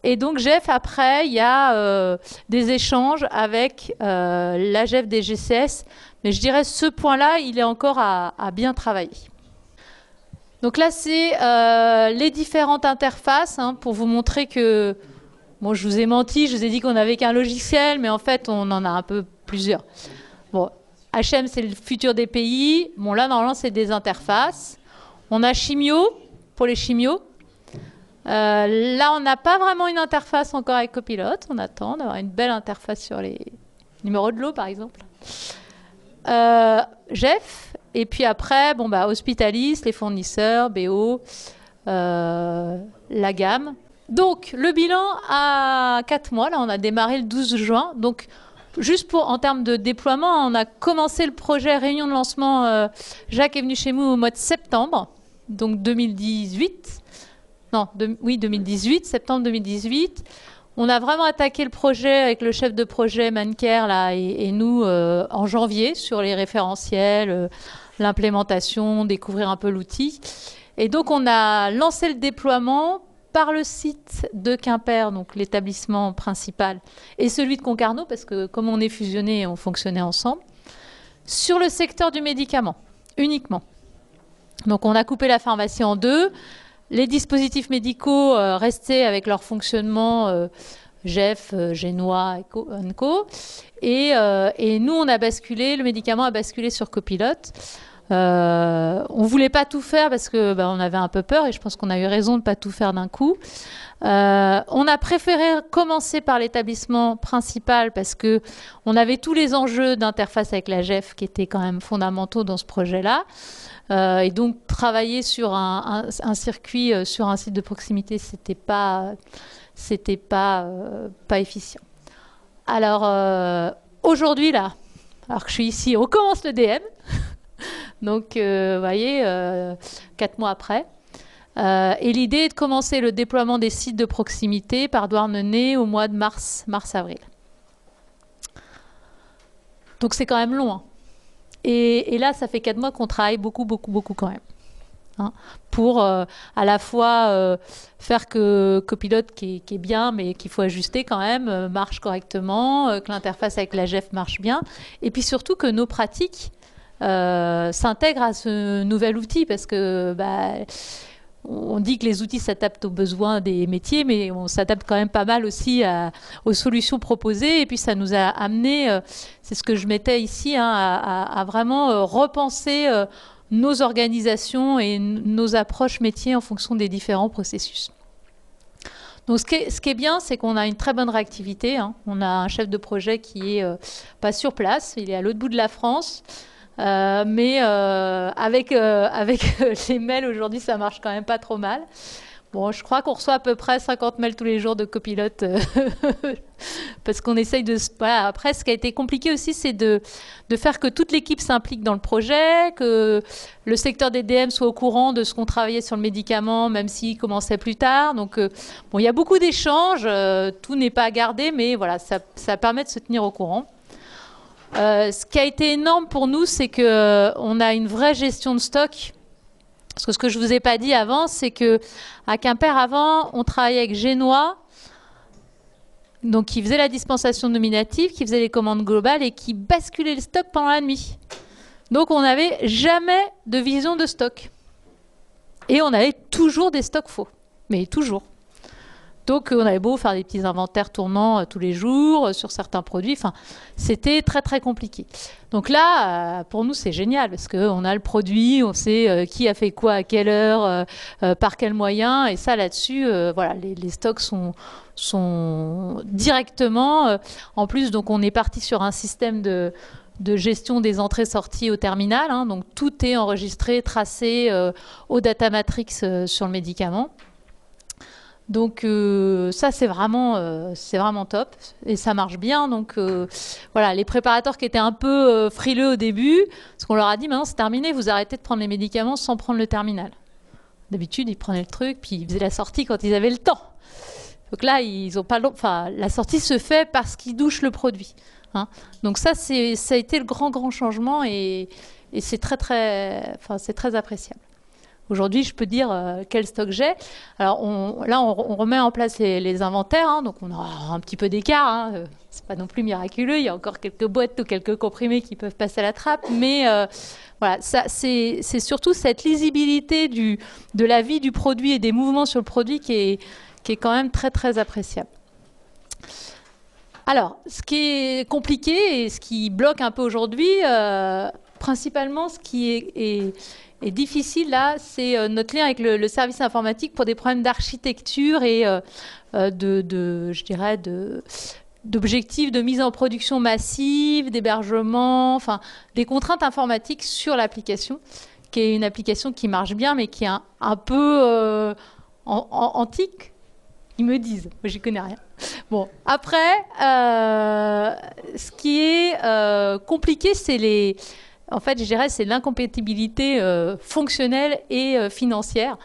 Et donc Jeff, après, il y a des échanges avec la Jeff des GCS. Mais je dirais ce point-là, il est encore à bien travailler. Donc là, c'est les différentes interfaces pour vous montrer que... Bon, je vous ai menti, je vous ai dit qu'on n'avait qu'un logiciel, mais en fait, on en a un peu plusieurs. Bon, HM, c'est le futur des pays. Bon, là, normalement, c'est des interfaces. On a Chimio, pour les chimios. Là, on n'a pas vraiment une interface encore avec Copilote. On attend d'avoir une belle interface sur les numéros de lot, par exemple. Jeff, et puis après, bon, Hospitalis, les fournisseurs, BO, la gamme. Donc, le bilan à 4 mois, là, on a démarré le 12 juin. Donc, juste en termes de déploiement, on a commencé le projet réunion de lancement. Jacques est venu chez nous au mois de septembre, donc 2018. Non, 2018, septembre 2018. On a vraiment attaqué le projet avec le chef de projet Manker là, et nous en janvier sur les référentiels, l'implémentation, découvrir un peu l'outil. Et donc on a lancé le déploiement par le site de Quimper, donc l'établissement principal, et celui de Concarneau, parce que comme on est fusionnés, on fonctionnait ensemble, sur le secteur du médicament, uniquement. Donc on a coupé la pharmacie en deux. Les dispositifs médicaux restaient avec leur fonctionnement Jeff, Génois, Co. Et nous, on a basculé, le médicament a basculé sur Copilote. On ne voulait pas tout faire parce que on avait un peu peur et je pense qu'on a eu raison de ne pas tout faire d'un coup. On a préféré commencer par l'établissement principal parce qu'on avait tous les enjeux d'interface avec la Jeff qui étaient quand même fondamentaux dans ce projet-là. Et donc travailler sur un circuit sur un site de proximité, c'était pas efficient. Alors aujourd'hui là, alors que je suis ici, on commence le DM. Donc vous voyez, 4 mois après. Et l'idée est de commencer le déploiement des sites de proximité par Douarnenez au mois de mars-avril. Donc c'est quand même long. Et là, ça fait 4 mois qu'on travaille beaucoup quand même. Pour à la fois faire que Copilote, qui est bien, mais qu'il faut ajuster quand même, marche correctement, que l'interface avec la Jeff marche bien, et puis surtout que nos pratiques s'intègrent à ce nouvel outil, parce que on dit que les outils s'adaptent aux besoins des métiers, mais on s'adapte quand même pas mal aussi aux solutions proposées. Et puis ça nous a amené, c'est ce que je mettais ici, à vraiment repenser nos organisations et nos approches métiers en fonction des différents processus. Donc ce qui est bien, c'est qu'on a une très bonne réactivité. On a un chef de projet qui est pas sur place, il est à l'autre bout de la France. Mais avec les mails aujourd'hui, ça marche quand même pas trop mal. Bon, je crois qu'on reçoit à peu près 50 mails tous les jours de Copilote parce qu'on essaye de... Voilà. Après, ce qui a été compliqué aussi, c'est de faire que toute l'équipe s'implique dans le projet, que le secteur des DM soit au courant de ce qu'on travaillait sur le médicament, même s'il commençait plus tard. Donc, bon, il y a beaucoup d'échanges, tout n'est pas à garder, mais voilà, ça permet de se tenir au courant. Ce qui a été énorme pour nous, c'est qu'on a une vraie gestion de stock. Parce que ce que je ne vous ai pas dit avant, c'est qu'à Quimper, avant, on travaillait avec Génois. donc qui faisait la dispensation nominative, qui faisait les commandes globales et qui basculait le stock pendant la nuit. Donc on n'avait jamais de vision de stock. Et on avait toujours des stocks faux, mais toujours. Donc on avait beau faire des petits inventaires tournants tous les jours sur certains produits, enfin, c'était très très compliqué. Donc là, pour nous, c'est génial parce qu'on a le produit, on sait qui a fait quoi à quelle heure, par quel moyen, et ça là-dessus, voilà, les stocks sont directement. En plus, donc on est parti sur un système de gestion des entrées-sorties au terminal, hein, donc tout est enregistré, tracé au data matrix sur le médicament. Donc ça c'est vraiment top et ça marche bien. Donc voilà, les préparateurs qui étaient un peu frileux au début, parce qu'on leur a dit maintenant c'est terminé, vous arrêtez de prendre les médicaments sans prendre le terminal. D'habitude ils prenaient le truc puis ils faisaient la sortie quand ils avaient le temps. Donc là ils ont pas, enfin la sortie se fait parce qu'ils douchent le produit. Hein. Donc ça a été le grand changement et c'est c'est très appréciable. Aujourd'hui, je peux dire quel stock j'ai. Alors là, on remet en place les inventaires, hein, donc on aura un petit peu d'écart. Hein, c'est pas non plus miraculeux. Il y a encore quelques boîtes ou quelques comprimés qui peuvent passer à la trappe, mais voilà, c'est surtout cette lisibilité de la vie du produit et des mouvements sur le produit qui est quand même très appréciable. Alors, ce qui est compliqué et ce qui bloque un peu aujourd'hui, principalement, ce qui est difficile là, c'est notre lien avec le service informatique pour des problèmes d'architecture et je dirais d'objectifs de mise en production massive, d'hébergement, enfin des contraintes informatiques sur l'application, qui est une application qui marche bien mais qui est un peu antique. Ils me disent, moi j'y connais rien. Bon, après, ce qui est compliqué, c'est en fait, je dirais, c'est l'incompatibilité fonctionnelle et financière,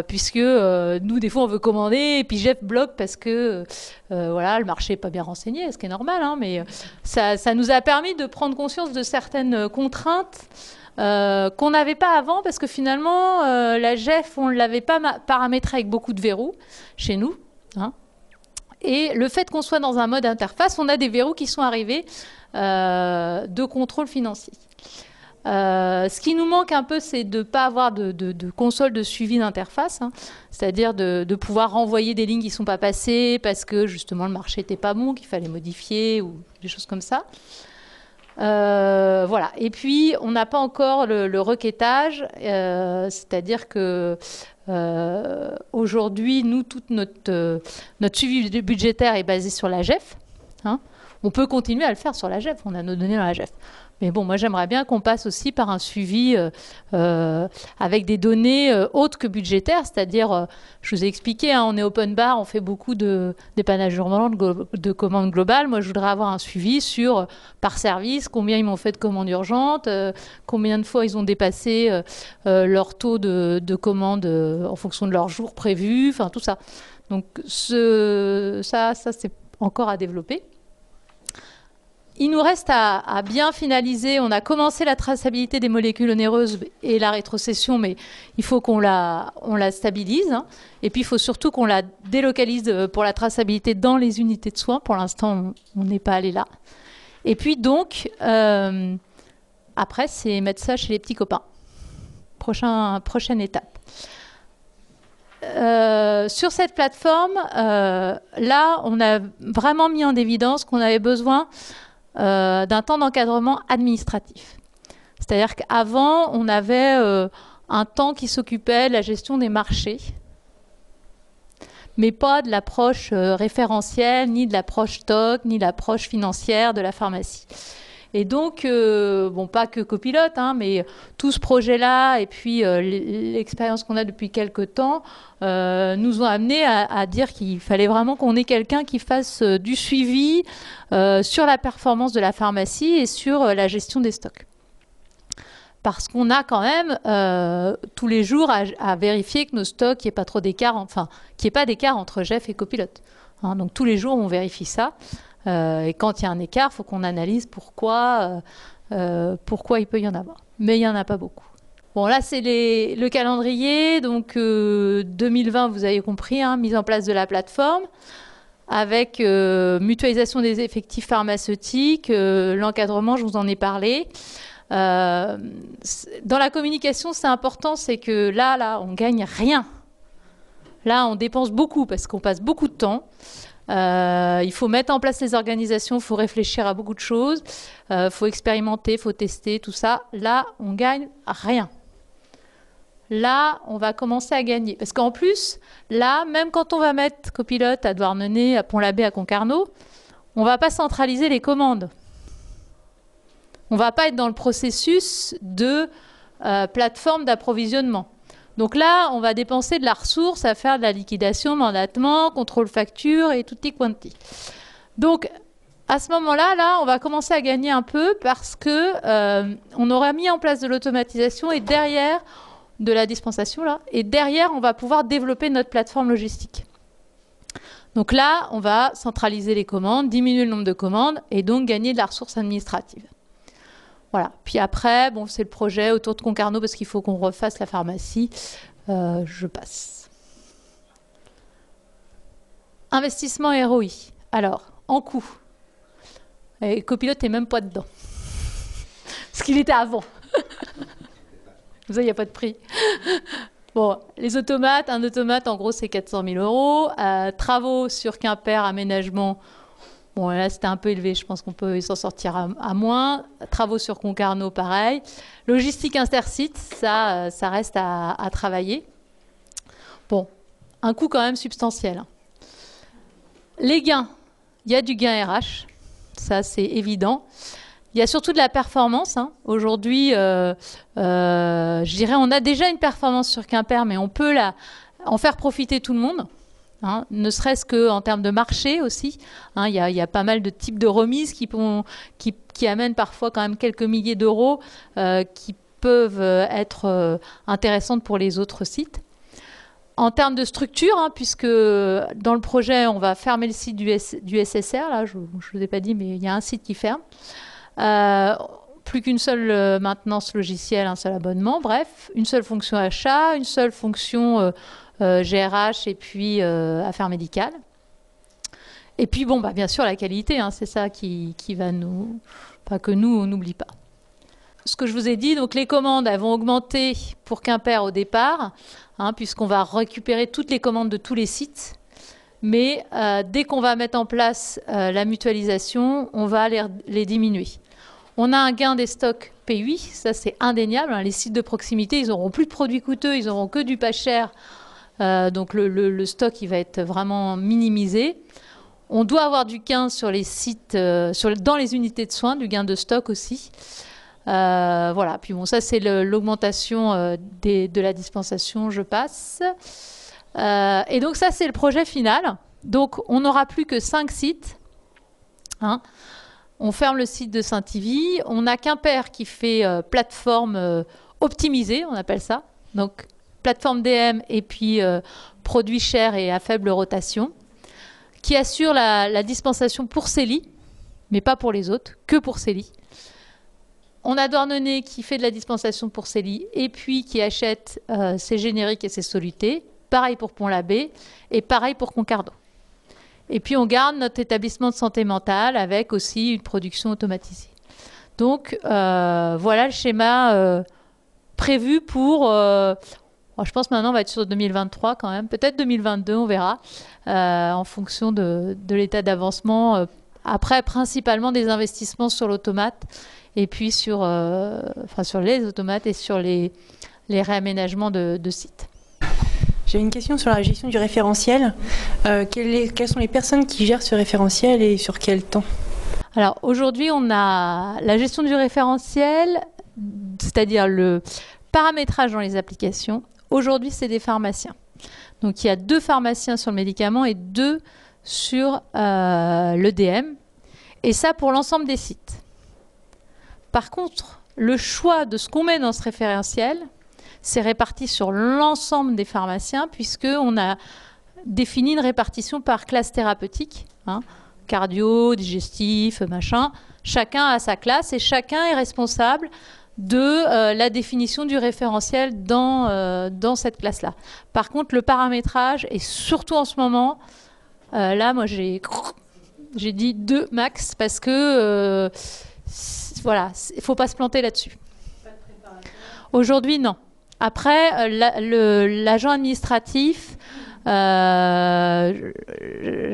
puisque nous, des fois, on veut commander, et puis Jeff bloque parce que voilà, le marché n'est pas bien renseigné, ce qui est normal, hein, mais ça nous a permis de prendre conscience de certaines contraintes qu'on n'avait pas avant, parce que finalement, la Jeff, on ne l'avait pas paramétrée avec beaucoup de verrous chez nous. Hein. Et le fait qu'on soit dans un mode interface, on a des verrous qui sont arrivés de contrôle financier. Ce qui nous manque un peu, c'est de ne pas avoir de console de suivi d'interface, hein, c'est-à-dire de pouvoir renvoyer des lignes qui ne sont pas passées parce que justement le marché n'était pas bon, qu'il fallait modifier ou des choses comme ça. Voilà. Et puis, on n'a pas encore le requêtage, c'est-à-dire que aujourd'hui, nous, toute notre suivi budgétaire est basé sur la GEF. Hein. On peut continuer à le faire sur la GEF, on a nos données dans la GEF. Mais bon, moi, j'aimerais bien qu'on passe aussi par un suivi avec des données autres que budgétaires, c'est-à-dire, je vous ai expliqué, hein, on est open bar, on fait beaucoup de dépannage urgent, de commandes globales. Moi, je voudrais avoir un suivi sur, par service, combien ils m'ont fait de commandes urgentes, combien de fois ils ont dépassé leur taux de commandes en fonction de leur jour prévu, enfin, tout ça. Donc, ça c'est encore à développer. Il nous reste à bien finaliser. On a commencé la traçabilité des molécules onéreuses et la rétrocession, mais il faut qu'on la stabilise. Hein. Et puis, il faut surtout qu'on la délocalise pour la traçabilité dans les unités de soins. Pour l'instant, on n'est pas allé là. Et puis, donc, après, c'est mettre ça chez les petits copains. Prochaine étape. Sur cette plateforme, là, on a vraiment mis en évidence qu'on avait besoin d'un temps d'encadrement administratif. C'est-à-dire qu'avant, on avait un temps qui s'occupait de la gestion des marchés, mais pas de l'approche référentielle, ni de l'approche stock, ni de l'approche financière de la pharmacie. Et donc, bon, pas que Copilote, hein, mais tout ce projet-là et puis l'expérience qu'on a depuis quelques temps nous ont amené à dire qu'il fallait vraiment qu'on ait quelqu'un qui fasse du suivi sur la performance de la pharmacie et sur la gestion des stocks. Parce qu'on a quand même tous les jours à vérifier que nos stocks, qu'il n'y ait pas trop d'écart, enfin, qu'il n'y ait pas d'écart entre Jeff et Copilote. Hein, donc tous les jours, on vérifie ça. Et quand il y a un écart, il faut qu'on analyse pourquoi il peut y en avoir. Mais il n'y en a pas beaucoup. Bon, là, c'est le calendrier. Donc, 2020, vous avez compris, hein, mise en place de la plateforme. avec mutualisation des effectifs pharmaceutiques, l'encadrement, je vous en ai parlé. Dans la communication, c'est important, c'est que là, on gagne rien. Là, on dépense beaucoup parce qu'on passe beaucoup de temps. Il faut mettre en place les organisations, il faut réfléchir à beaucoup de choses, il faut expérimenter, il faut tester, tout ça. Là, on gagne rien. Là, on va commencer à gagner. Parce qu'en plus, là, même quand on va mettre copilote à Douarnenez, à Pont-l'Abbé, à Concarneau, on ne va pas centraliser les commandes. On ne va pas être dans le processus de plateforme d'approvisionnement. Donc là, on va dépenser de la ressource à faire de la liquidation, mandatement, contrôle facture et tutti quanti. Donc, à ce moment-là, là, on va commencer à gagner un peu parce que on aura mis en place de l'automatisation et derrière, de la dispensation, là, et derrière, on va pouvoir développer notre plateforme logistique. Donc là, on va centraliser les commandes, diminuer le nombre de commandes et donc gagner de la ressource administrative. Voilà. Puis après, bon, c'est le projet autour de Concarneau parce qu'il faut qu'on refasse la pharmacie. Je passe. Investissement ROI. Alors, en coût. Et copilote n'est même pas dedans. Parce qu'il était avant. Comme ça, il n'y a pas de prix. Bon, les automates, un automate, en gros, c'est 400 000 €. Travaux sur Quimper, aménagement. Bon, là, c'était un peu élevé. Je pense qu'on peut s'en sortir à moins. Travaux sur Concarneau, pareil. Logistique intercite, ça reste à travailler. Bon, un coût quand même substantiel. Les gains, il y a du gain RH. Ça, c'est évident. Il y a surtout de la performance. Aujourd'hui, je dirais, on a déjà une performance sur Quimper, mais on peut en faire profiter tout le monde. Ne serait-ce qu'en termes de marché aussi. Il y a pas mal de types de remises qui amènent parfois quand même quelques milliers d'euros qui peuvent être intéressantes pour les autres sites. En termes de structure, puisque dans le projet, on va fermer le site du SSR. Là, je ne vous ai pas dit, mais il y a un site qui ferme. Plus qu'une seule maintenance logicielle, un seul abonnement. Bref, une seule fonction achat, une seule fonction GRH et puis affaires médicales. Et puis, bon, bien sûr, la qualité, c'est ça qui va que nous, on n'oublie pas. Ce que je vous ai dit, donc les commandes, elles vont augmenter pour Quimper au départ, puisqu'on va récupérer toutes les commandes de tous les sites. Mais dès qu'on va mettre en place la mutualisation, on va les diminuer. On a un gain des stocks PUI, ça c'est indéniable. Les sites de proximité, ils n'auront plus de produits coûteux, ils n'auront que du pas cher. Donc le stock, il va être vraiment minimisé. On doit avoir du gain sur les sites, dans les unités de soins, du gain de stock aussi. Voilà, puis bon, ça c'est l'augmentation de la dispensation, je passe. Et donc ça c'est le projet final. Donc on n'aura plus que 5 sites. On ferme le site de Saint-Ivy. On a Quimper qui fait plateforme optimisée, on appelle ça. Donc plateforme DM et puis produits chers et à faible rotation, qui assure la dispensation pour CELI, mais pas pour les autres, que pour CELI. On a Douarnenez qui fait de la dispensation pour CELI et puis qui achète ses génériques et ses solutés. Pareil pour Pont-l'Abbé et pareil pour Concarneau. Et puis on garde notre établissement de santé mentale avec aussi une production automatisée. Donc voilà le schéma prévu pour... je pense maintenant on va être sur 2023 quand même. Peut-être 2022, on verra, en fonction de l'état d'avancement. Après, principalement des investissements sur l'automate et puis sur les automates et sur les réaménagements de sites. J'ai une question sur la gestion du référentiel. Quelles sont les personnes qui gèrent ce référentiel et sur quel temps? Alors aujourd'hui, on a la gestion du référentiel, c'est-à-dire le paramétrage dans les applications. Aujourd'hui, c'est des pharmaciens. Donc il y a 2 pharmaciens sur le médicament et 2 sur l'EDM. Et ça pour l'ensemble des sites. Par contre, le choix de ce qu'on met dans ce référentiel, c'est réparti sur l'ensemble des pharmaciens puisqu'on a défini une répartition par classe thérapeutique, cardio, digestif, machin. Chacun a sa classe et chacun est responsable de la définition du référentiel dans cette classe-là. Par contre, le paramétrage, et surtout en ce moment, Là, moi, j'ai dit 2 max parce que voilà, il ne faut pas se planter là-dessus. Aujourd'hui, non. Après, l'agent administratif,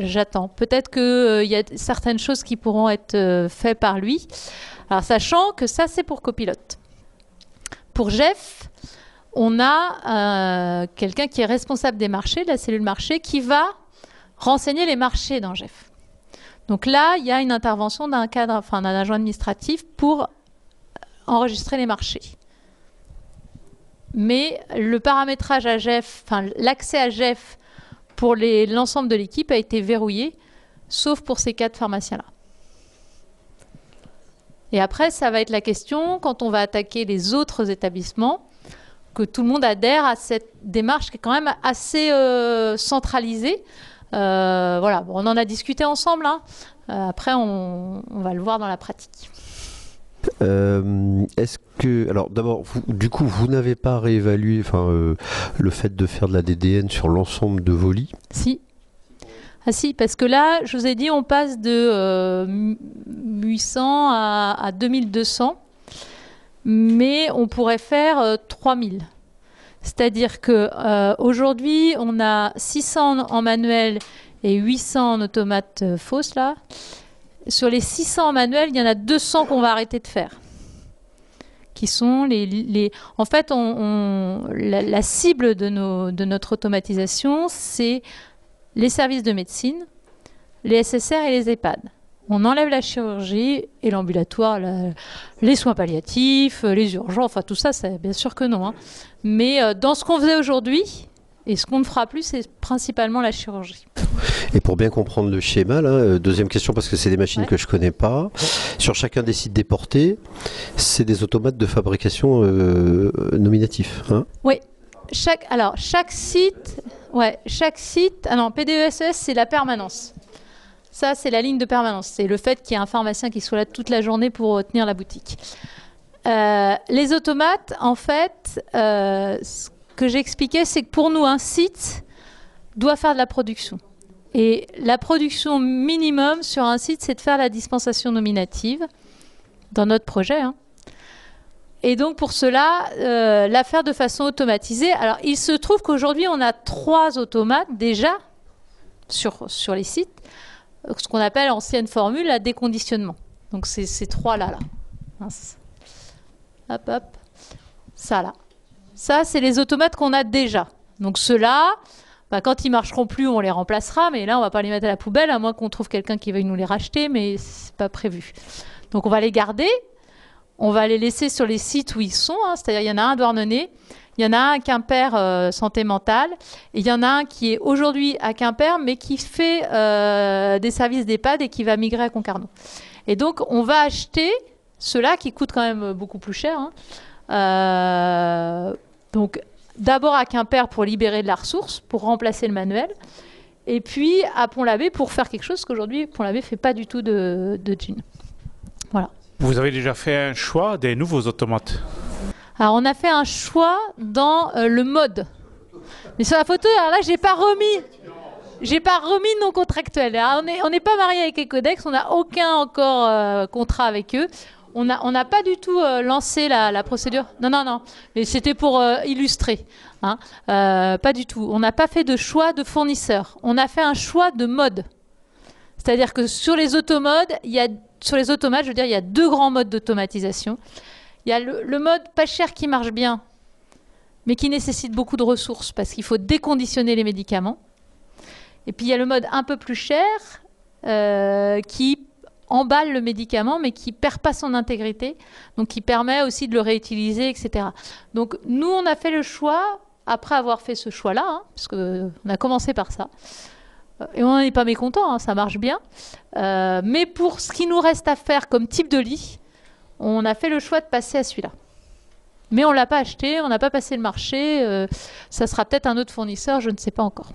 j'attends. Peut-être qu'il y a certaines choses qui pourront être faites par lui. Alors, sachant que ça, c'est pour copilote. Pour Jeff, on a quelqu'un qui est responsable des marchés, de la cellule marché, qui va renseigner les marchés dans Jeff. Donc là, il y a une intervention d'un agent administratif pour enregistrer les marchés. Mais le paramétrage à Jeff, l'accès à Jeff pour l'ensemble de l'équipe a été verrouillé, sauf pour ces 4 pharmaciens-là. Et après, ça va être la question, quand on va attaquer les autres établissements, que tout le monde adhère à cette démarche qui est quand même assez centralisée. Voilà, bon, on en a discuté ensemble. Hein. Après, on va le voir dans la pratique. Est-ce que, alors d'abord, du coup, vous n'avez pas réévalué le fait de faire de la DDN sur l'ensemble de vos lits? Si. Ah si, parce que là, je vous ai dit, on passe de 800 à 2200, mais on pourrait faire 3000. C'est-à-dire qu'aujourd'hui, on a 600 en manuel et 800 en automate fausse, là. Sur les 600 en manuel, il y en a 200 qu'on va arrêter de faire. Qui sont En fait, la cible de notre automatisation, c'est les services de médecine, les SSR et les EHPAD. On enlève la chirurgie et l'ambulatoire, les soins palliatifs, les urgences, enfin tout ça, bien sûr que non. Hein. Mais dans ce qu'on faisait aujourd'hui, et ce qu'on ne fera plus, c'est principalement la chirurgie. Et pour bien comprendre le schéma, là, deuxième question, parce que c'est des machines que je ne connais pas. Sur chacun des sites déportés, c'est des automates de fabrication nominatifs. Hein? Oui. Chaque site... Ouais, chaque site... Ah non, PDESS, c'est la permanence. Ça, c'est la ligne de permanence. C'est le fait qu'il y ait un pharmacien qui soit là toute la journée pour tenir la boutique. Les automates, en fait, ce que j'expliquais, c'est que pour nous, un site doit faire de la production. Et la production minimum sur un site, c'est de faire la dispensation nominative dans notre projet. Hein. Et donc, pour cela, la faire de façon automatisée. Alors, il se trouve qu'aujourd'hui, on a 3 automates déjà sur les sites, ce qu'on appelle ancienne formule, la déconditionnement. Donc, c'est ces 3-là. Là. Hop, hop. Ça, là. Ça, c'est les automates qu'on a déjà. Donc, ceux-là, quand ils ne marcheront plus, on les remplacera. Mais là, on ne va pas les mettre à la poubelle, à moins qu'on trouve quelqu'un qui veuille nous les racheter. Mais ce n'est pas prévu. Donc, on va les garder. On va les laisser sur les sites où ils sont. Hein. C'est-à-dire, il y en a un à Douarnenez, il y en a un à Quimper, santé mentale. Et il y en a un qui est aujourd'hui à Quimper, mais qui fait des services d'EHPAD et qui va migrer à Concarneau. Et donc, on va acheter ceux-là qui coûtent quand même beaucoup plus cher. Hein. Donc, d'abord à Quimper pour libérer de la ressource, pour remplacer le manuel. Et puis à Pont-l'Abbé pour faire quelque chose qu'aujourd'hui, Pont-l'Abbé ne fait pas du tout de thunes. Voilà. Vous avez déjà fait un choix des nouveaux automates? Alors, on a fait un choix dans le mode. Mais sur la photo, alors là, j'ai pas remis de non contractuel. Alors, on n'est pas marié avec Ecodex, on n'a aucun encore contrat avec eux. On n'a pas du tout lancé la procédure. Non. Mais c'était pour illustrer. Hein. Pas du tout. On n'a pas fait de choix de fournisseur. On a fait un choix de mode. C'est-à-dire que sur les automodes, il y a 2 grands modes d'automatisation. Il y a le mode pas cher qui marche bien, mais qui nécessite beaucoup de ressources parce qu'il faut déconditionner les médicaments. Et puis il y a le mode un peu plus cher qui emballe le médicament, mais qui ne perd pas son intégrité, donc qui permet aussi de le réutiliser, etc. Donc nous, on a fait le choix, après avoir fait ce choix-là, hein, parce qu'on a commencé par ça, et on n'en est pas mécontent, hein, ça marche bien. Mais pour ce qui nous reste à faire comme type de lit, on a fait le choix de passer à celui-là. Mais on ne l'a pas acheté, on n'a pas passé le marché, ça sera peut-être un autre fournisseur, je ne sais pas encore.